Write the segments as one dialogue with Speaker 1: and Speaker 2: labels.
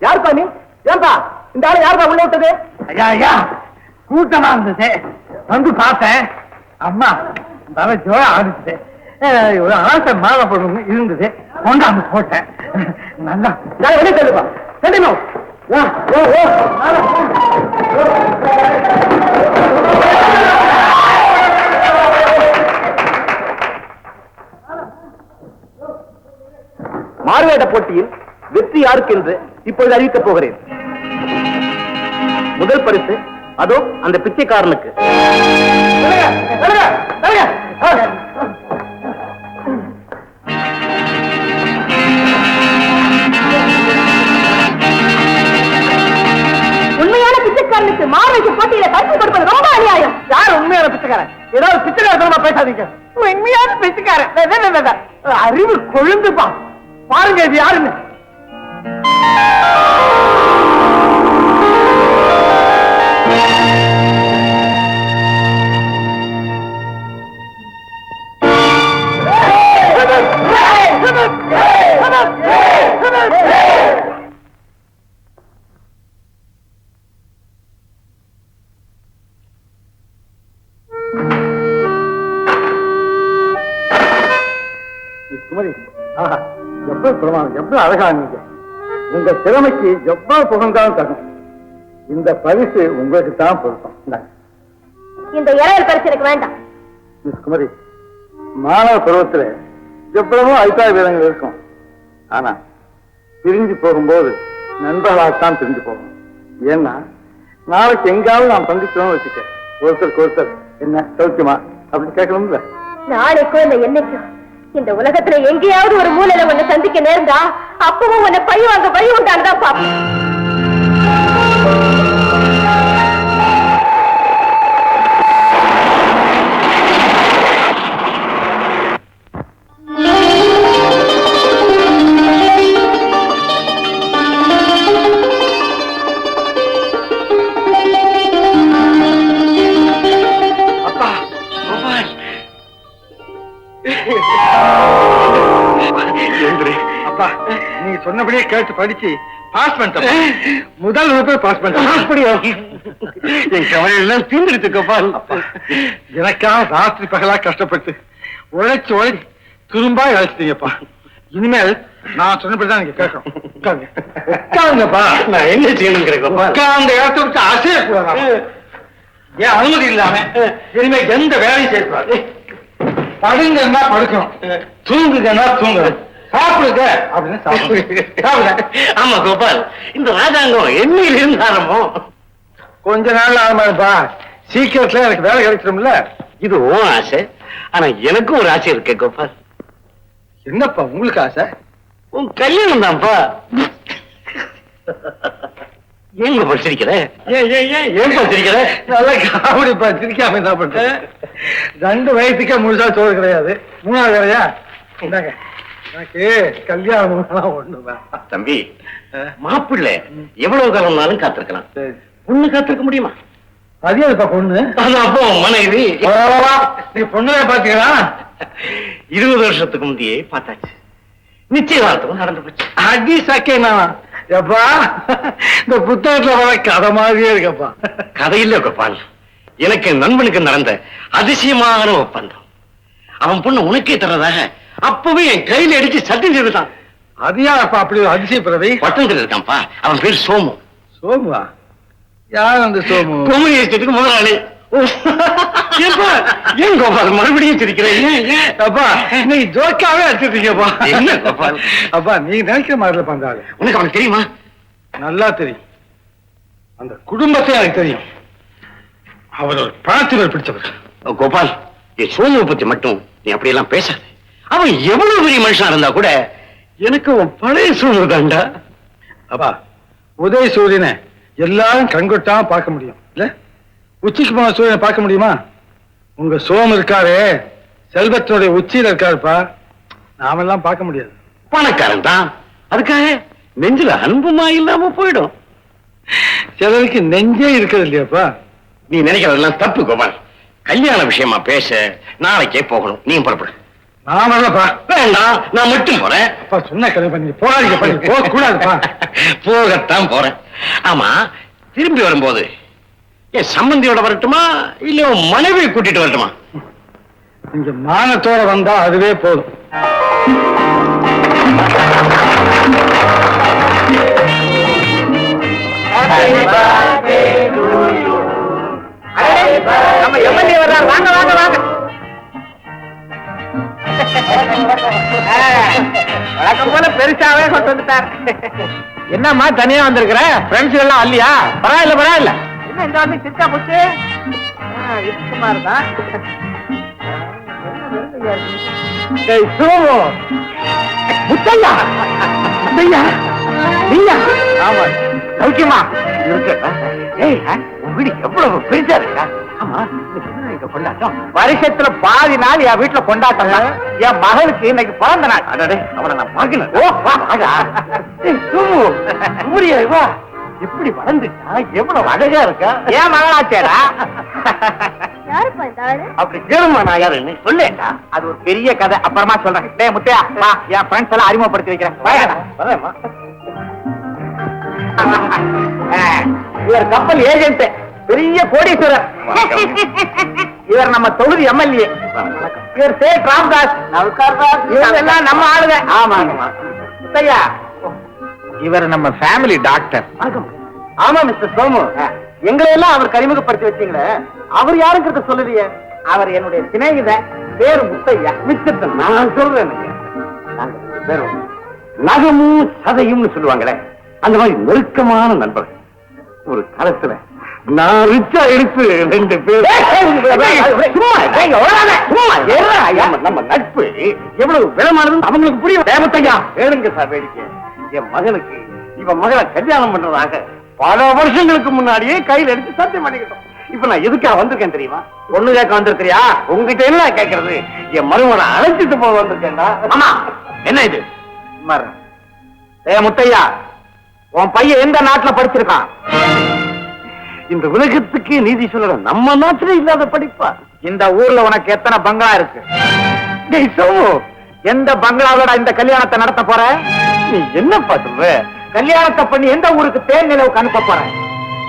Speaker 1: யாருப்பா நீ? ஏன்பா இந்த ஆளு யாருப்பா உள்ள விட்டது? ஐயா கூட்டமா இருந்தது வந்து பார்த்தேன். அம்மா தலை ஜோர ஆரம்பிச்சது. ஒரு ஆசை மாலை போடணும் இருந்தது, கொண்டாந்து போட்டேன். நல்லா வெளியே சொல்லுப்பா. தெரியுமா மாறுவேட போட்டியில் வெற்றி யாருக்கு என்று இப்பொழுது அறிவிக்கப் போகிறேன். முதல் பரிசு அதோ அந்த பிச்சைக்காரனுக்கு. உண்மையான பிச்சைக்காரனுக்கு மாறுவேட போட்டியில பரிசு கொடுப்பது ரொம்ப அநியாயம். யார் உண்மையான பிச்சைக்காரன்? ஏதாவது பிச்சைக்காரத்தனமா பேசாதீங்க. உண்மையான பிச்சைக்காரன் அறிவு கொழுந்துப்பா. பாருங்க இது யாருன்னு. குமரி, எவ்வளவு பிரமாணம், எவ்வளவு அழகா நீங்க. உங்க திறமைக்கு எவ்வளவு புகழ்ந்தாலும் தரும். இந்த பரிசு உங்களுக்கு தான் பொருத்தம்.
Speaker 2: இந்த இளையல் பரிசு எனக்கு வேண்டாம்.
Speaker 1: மிஸ் குமரி, மாணவ பருவத்தில் எவ்வளவோ அபிப்பிராய வீரங்கள் இருக்கும். ஆனா பிரிஞ்சு போகும்போது நண்பர்களாகத்தான் பிரிஞ்சு போகணும். ஏன்னா நாளைக்கு எங்காவது நாம் சந்திக்கணும்னு வச்சுக்க, ஒருத்தருக்கு ஒருத்தர் என்ன சௌக்கியமா அப்படின்னு கேட்கணும்ல.
Speaker 2: நாளைக்கும் இந்த என்னைக்கும் இந்த உலகத்துல எங்கேயாவது ஒரு மூலையில உன்னை சந்திக்க நேர்ந்தா அப்பவும் உன்னை பழி வாங்க வழி உண்டானதான் பாப்போம்.
Speaker 1: அப்பா, நீங்க சொன்னபடியே கேட்டு படிச்சு பாஸ் பண்ணிட்டேன். முதல் வகுப்பு பாஸ் பண்ணிட்டேன். அப்படியா? என் கவலையெல்லாம் தீர்ந்துடுத்துக்கப்பா. எனக்காக ராத்திரி பகலா கஷ்டப்பட்டு உழைச்சு உழைச்சி துரும்பா இழைச்சிட்டீங்கப்பா. இனிமேல் நான் சொன்னபடிதான் நீங்க கேட்கணும். உட்காருங்கப்பா. நான் என்ன செய்யணும்? உட்கார்ந்த இடத்த விட்டு அசையக்கூடாது. ஏன் அனுமதி இல்லாம இனிமே எந்த வேலையும் செய்யக்கூடாது. படுங்கன்னா படுக்கணும், தூங்குங்கன்னா தூங்கணும், சாப்பிடுங்க அப்படின்னு சாப்பிடுங்க.
Speaker 3: ஆமா கோபால், இந்த ராஜாங்கம் என்னையில இருந்து ஆரம்பம்.
Speaker 1: கொஞ்ச நாள் ஆரம்பா, சீக்கிரத்துல எனக்கு வேலை கிடைச்சிடும்ல.
Speaker 3: இது உன் ஆசை, ஆனா எனக்கும் ஒரு ஆசை இருக்கு கோபால்.
Speaker 1: என்னப்பா உங்களுக்கு ஆசை?
Speaker 3: உன் கல்யாணம் தான்ப்பா. ஏங்க படிச்சிருக்கிற? ஏன் படிச்சிருக்கிற?
Speaker 1: நல்லா காமெடிப்பா, சிரிக்காம என்ன பண்ற? 2 வயசுக்கே முழுசா சோறு கிடையாது, 3ஆவது வேலையா? இந்தாங்க, எனக்கு கல்யாணம் ஒண்ணுதான்.
Speaker 3: தம்பி, மாப்பிள்ளை எவ்வளவு காலம்னாலும் காத்திருக்கலாம், பொண்ணு காத்திருக்க முடியுமா?
Speaker 1: அதேப்பா பொண்ணு.
Speaker 3: அப்போ மனைவி
Speaker 1: நீ பொண்ணுதான் பாத்தீங்களா?
Speaker 3: 20 வருஷத்துக்கு முந்தையே பார்த்தாச்சு, நிச்சயதார்த்தம் நடந்து போச்சு.
Speaker 1: அடி சக்கேனா எப்பா, இந்த புத்தகத்துல வர கதை மாதிரியே இருக்கப்பா.
Speaker 3: கதை இல்ல கோபால், எனக்கு நண்பனுக்கு நடந்த அதிசயமான ஒப்பந்தம். அவன் பொண்ணு உனக்கே தர்றதாக அப்பவே என் கையில அடிச்சு சத்தியம் செய்துட்டான்.
Speaker 1: அது யாரப்பா அப்படி அதிசயப்படுறதை?
Speaker 3: பட்டணத்தில் இருக்கான்ப்பா, அவன் பேர் சோமு.
Speaker 1: சோமுவா? யார் அந்த சோமு?
Speaker 3: குமரி எஸ்டேட்டுக்கு முதலாளி. ஏன் கோபால் மறுபடியும் சிரிக்கிறேன்?
Speaker 1: அப்பா நீ ஜோக்காவே அடிச்சிருக்கீங்கப்பா.
Speaker 3: என்ன கோபால்?
Speaker 1: அப்பா நீ நினைக்கிற மாதிரி பண்றாரு.
Speaker 3: உனக்கு அவனுக்கு தெரியுமா?
Speaker 1: நல்லா தெரியும், அந்த குடும்பத்தை எனக்கு தெரியும். அவர் ஒரு பணத்தில் பிடிச்சவர்.
Speaker 3: கோபால், என் சோமுவை பத்தி மட்டும் நீ அப்படியெல்லாம் பேசாத. அவன் எவ்வளவு பெரிய மனுஷனா இருந்தா கூட எனக்கு உன் பழைய சூழ்நிலை தாண்டா.
Speaker 1: அப்பா, உதய சூரியனை எல்லாரும் கண்கொட்டாம பார்க்க முடியும் இல்ல? உச்சிக்கு போன சூரியனை பார்க்க முடியுமா? உங்க சோமு இருக்காரு, செல்வத்தினுடைய உச்சியில இருக்காருப்பா, நாமெல்லாம் பார்க்க முடியாது.
Speaker 3: பணக்காரன் தான், அதுக்காக நெஞ்சில அன்புமா இல்லாம போயிடும்.
Speaker 1: சிலருக்கு நெஞ்சே இருக்கிறது இல்லையாப்பா.
Speaker 3: நீ நினைக்கிறதெல்லாம் தப்பு கோபால். கல்யாண விஷயமா பேச நாளைக்கே போகணும். நீ புறப்படு.
Speaker 1: நான் வரலப்பா.
Speaker 3: வேண்டாம், நான் மட்டும் போறேன்.
Speaker 1: அப்பா சொன்ன கதை பண்ணி போராடிக்க பண்ணி போக கூடாதுப்பா.
Speaker 3: போகத்தான் போறேன். ஆமா, திரும்பி வரும்போது என் சம்பந்தியோட வரட்டுமா இல்ல உன் மனைவியை கூட்டிட்டு வரட்டுமா?
Speaker 1: இங்க மானத்தோட வந்தா அதுவே போதும்.
Speaker 4: நம்ம எம்எல்ஏ வர்றாரு. வாங்க வாங்க வாங்க. வழக்கம் போல பெருசாவே கொண்டு வந்துட்டார். என்னம்மா தனியா வந்திருக்கிற? ஃப்ரெண்ட்ஸ் எல்லாம் அல்லையா? பரவாயில்ல பரவாயில்ல. என்ன இந்த வந்து சிரிச்சா போச்சு? சுமார் தான். முத்தையா முத்தையா நீயா? ஆமா. சௌக்கியமா இருக்கா? ஏய், உன் வீடு எவ்வளவு பெருசா இருக்கா? ஆமா, கொண்டாட்டம் வருஷத்துல பாதி நாள் என் வீட்டுல கொண்டாட்டம். என் மகளுக்கு இன்னைக்கு பிறந்த நாள். அடடே, அவனை நான் பார்க்கல. ஓ, இப்படி வளர்ந்துட்டா எவ்வளவு அழகா இருக்கா? ஏன் மகளாச்சேடா? அப்படி கேளுமா, நான் யாருன்னு சொல்லேன்டா. அது ஒரு பெரிய கதை, அப்புறமா சொல்றேன். டே முத்தையா, வா, என் ஃப்ரெண்ட்ஸ் எல்லாம் அறிமுகப்படுத்தி வைக்கிறேன். வரேம்மா. இவர் கப்பல் ஏஜென்ட், பெரிய கோடீஸ்வரர். இவர் நம்ம தொகுதி எம்எல்ஏ. இவர் சேட் ராம்தாஸ். இவரெல்லாம் நம்ம ஆளுங்க. ஆமா முத்தையா, இவர் நம்ம ஃபேமிலி டாக்டர். ஆமா மிஸ்டர் சோமு, எங்களை எல்லாம் அவர் அறிமுகப்படுத்தி வச்சீங்களே, அவர் யாருங்கிறத சொல்லலையே. அவர் என்னுடைய சிநேகிதன், பேரு முத்தையா. மிச்சத்தை நான் சொல்றேன்.
Speaker 3: நகமும் சதையும் சொல்லுவாங்களே, அந்த மாதிரி நெருக்கமான நண்பர்கள். ஒரு காலத்துல நான் ரிச்சா எடுத்து 2 பேர் நம்ம நட்பு எவ்வளவு விளமானது அவங்களுக்கு புரியும். தேவத்தையா வேணுங்க சார் வேடிக்கை. என் மகனுக்கு இவன் மகளை கல்யாணம் பண்றதாக பல வருஷங்களுக்கு முன்னாடியே கையில் எடுத்து சத்தியம் பண்ணிக்கிட்டோம். இப்ப நான் எதுக்காக வந்திருக்கேன் தெரியுமா? ஒண்ணு கேட்க வந்திருக்கிறியா? உங்ககிட்ட என்ன கேட்கறது? என் மருமனை அழைச்சிட்டு போக வந்திருக்கேன்டா. ஆமா, என்ன இது?
Speaker 4: முத்தையா, உன் பையன் எந்த நாட்டுல படிச்சிருக்கான்?
Speaker 3: இந்த உலகத்துக்கு நீதி சொல்ற நம்ம நாட்டில இல்லாத படிப்பா?
Speaker 4: இந்த ஊர்ல உனக்கு எத்தனை பங்களா இருக்கு? எந்த பங்களாவோட இந்த கல்யாணத்தை நடத்த போற?
Speaker 3: நீ என்னப்பா சொல்ற?
Speaker 4: கல்யாணத்தை பண்ணி எந்த ஊருக்கு தேன் நிலவுக்கு அனுப்ப போற?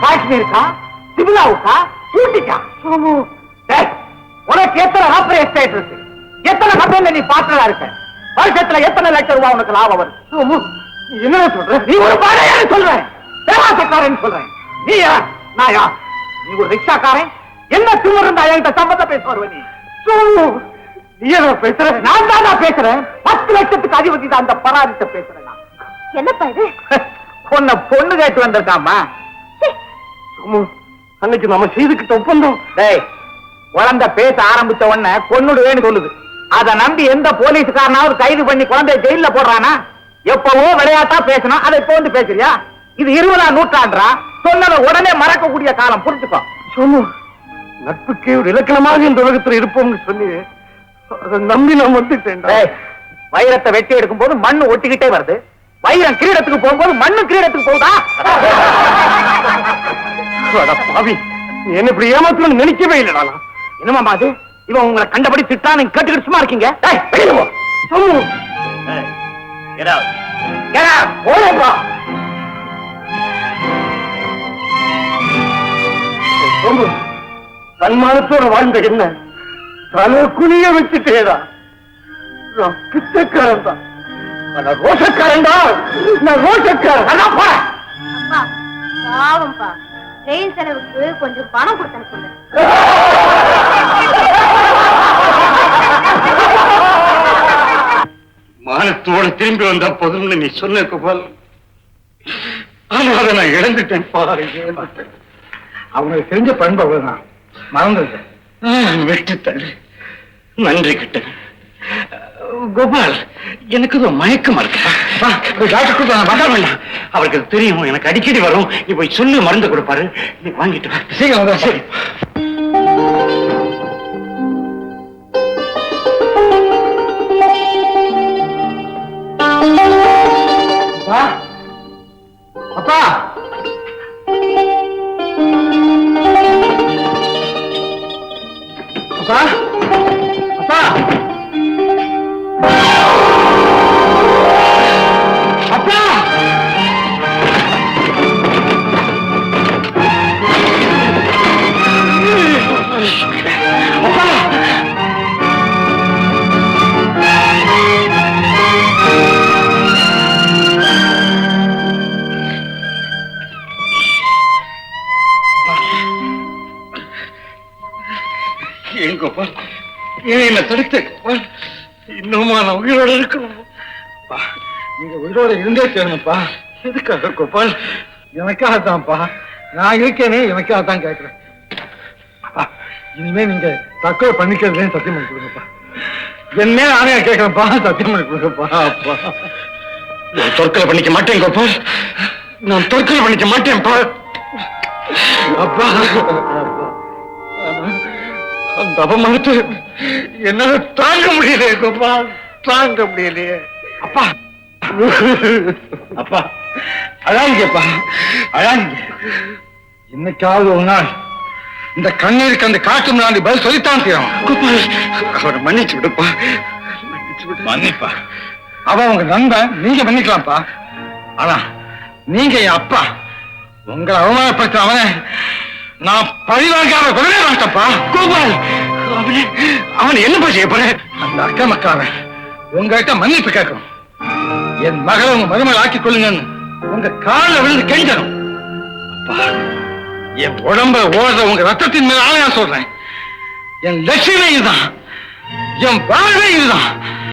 Speaker 4: காஷ்மீருக்கா, சிம்லாவுக்கா, ஊட்டிக்கா? உனக்கு எத்தனை ஆப்பரேட் எஸ்டேட் இருக்கு? எத்தனை கம்பெனில நீ பார்ட்னரா இருக்க? வருஷத்துல எத்தனை லட்சம் ரூபாய் உனக்கு லாபம் வருது?
Speaker 3: என்ன சொல்ற?
Speaker 4: நீ ஒரு பாடையான்னு சொல்றேன், பேராசக்காரன் சொல்றேன். நீ யார்? நான் யார்? நீ ஒரு ரிக்ஷாக்காரன். என்ன திமிரு இருந்தா என்கிட்ட சம்பந்தம் பேச வருவ? நீ பேசுற? நான் தான் பேசுறேன். 10 லட்சத்துக்கு அதிபதி தான் அந்த பராரிட்ட பேசுறேன்.
Speaker 2: என்னப்பா இது?
Speaker 4: உன்னை பொண்ணு கேட்டு வந்திருக்காமா?
Speaker 3: அன்னைக்கு நம்ம செய்துக்கிட்ட ஒப்பந்தம்.
Speaker 4: டேய், குழந்தை பேச ஆரம்பிச்ச உடனே கொன்னுடுவேன்னு சொல்லுது. அதை நம்பி எந்த போலீஸ்காரனாவது கைது பண்ணி குழந்தைய ஜெயில போடுறானா? எப்பவோ விளையாட்டா பேசணும், அதை இப்ப வந்து பேசுறியா? இது 20ஆம் நூற்றாண்டா. சொன்னதை உடனே மறக்கக்கூடிய காலம், புரிஞ்சுக்கோ.
Speaker 3: சொன்னு நட்புக்கே ஒரு இலக்கணமாக இந்த உலகத்தில் இருப்போம்னு சொல்லி அதை நம்பி நான் வந்துட்டேன்.
Speaker 4: வைரத்தை வெட்டி எடுக்கும் போது மண்ணு ஒட்டிக்கிட்டே வருது. வைரம் கிரீடத்துக்கு போகும்போது மண்ணு கிரீடத்துக்கு போகுதா?
Speaker 3: பாவி, நீ என்ன இப்படி ஏமாத்தணும்னு நினைக்கவே இல்லடா.
Speaker 4: என்னமாமா அது? இவன் உங்களை கண்டபடி திட்டா, நீங்க கேட்டுக்கிட்டு சும்மா இருக்கீங்க.
Speaker 3: தன்மானத்தோட வாழ்ந்த என்ன தலை குனிய வச்சுட்டேடா. பிச்சைக்காரன் தான், ரோஷக்காரன் தான். நான் ரோஷக்காரன்.
Speaker 2: அப்பா, பாவம்பா, ரயில் செலவுக்கு கொஞ்சம் பணம் கொடுத்தேன்னு சொல்லு.
Speaker 3: மானத்தோட திரும்பி வந்த போதும்னு நீ சொன்ன கோபால், ஆனா அதை நான் இழந்துட்டேன்.
Speaker 1: அவங்களுக்கு தெரிஞ்ச பண்பு அவ்வளவுதான், மறந்துருக்கேன்.
Speaker 3: வெட்டுத்தல் நன்றி கிட்ட. கோபால், எனக்கு ஒரு மயக்கம் இருக்கா? வேண்டாம், அவருக்கு தெரியும், எனக்கு அடிக்கடி வரும். நீ போய் சொல்லு, மருந்து கொடுப்பாரு. நீ வாங்கிட்டு வா.
Speaker 1: சீக்கிரம். சரி. அப்பா, அப்பா அப்பா அப்பா ஏன் கோபால் ஏன் என்ன தடுத்த கோபால் இன்னுமா நான் உயிரோட இருக்கணும் நீங்க உயிரோட இருந்தே தேணும்ப்பா எதுக்காக கோபால் எனக்காகத்தான்ப்பா நான் இருக்கேனே எனக்காகத்தான் கேட்கிறேன் இனிமே நீங்க தற்கொலை பண்ணிக்கிறதுலேயும் சத்தியம் பண்ணி கொடுங்கப்பா என்ன ஆணையா கேட்கிறேன்ப்பா சத்தியம் பண்ணி கொடுங்கப்பா அப்பா நான் தற்கொலை பண்ணிக்க மாட்டேன் கோபால் நான் தற்கொலை பண்ணிக்க மாட்டேன்ப்பா அப்பா அந்த அவமானத்தை என்னால தாங்க முடியலையே கோபால் தாங்க முடியலையே அப்பா அப்பா அழாங்கப்பா அழாங்க என்னைக்காவது ஒரு நாள் இந்த கண்ணீருக்கு அந்த காட்டு முன்னாடி பதில் சொல்லித்தான் தீரும் கோபால் அவரை மன்னிச்சு விடுப்பா மன்னிப்பா அவன் உங்க நண்பன் நீங்க மன்னிக்கலாம்ப்பா ஆனா நீங்க என் அப்பா உங்களை அவமானப்படுத்த அவனை நான் பழிவாங்காம விடவே மாட்டப்பா கோபால் அவன் என்னப்பா செய்ய போறேன் அந்த அக்கா மக்காவன் உங்ககிட்ட மன்னிப்பு கேட்கணும் என் மகளை உங்க மருமகள் ஆக்கிக் கொள்ளுங்கன்னு உங்க காலில் விழுந்து கெஞ்சணும் அப்பா என் உடம்ப ஓடுற உங்க ரத்தத்தின் மேல ஆணையா சொல்றேன் என் லட்சியமே இதுதான் என் வாழ்வே இதுதான்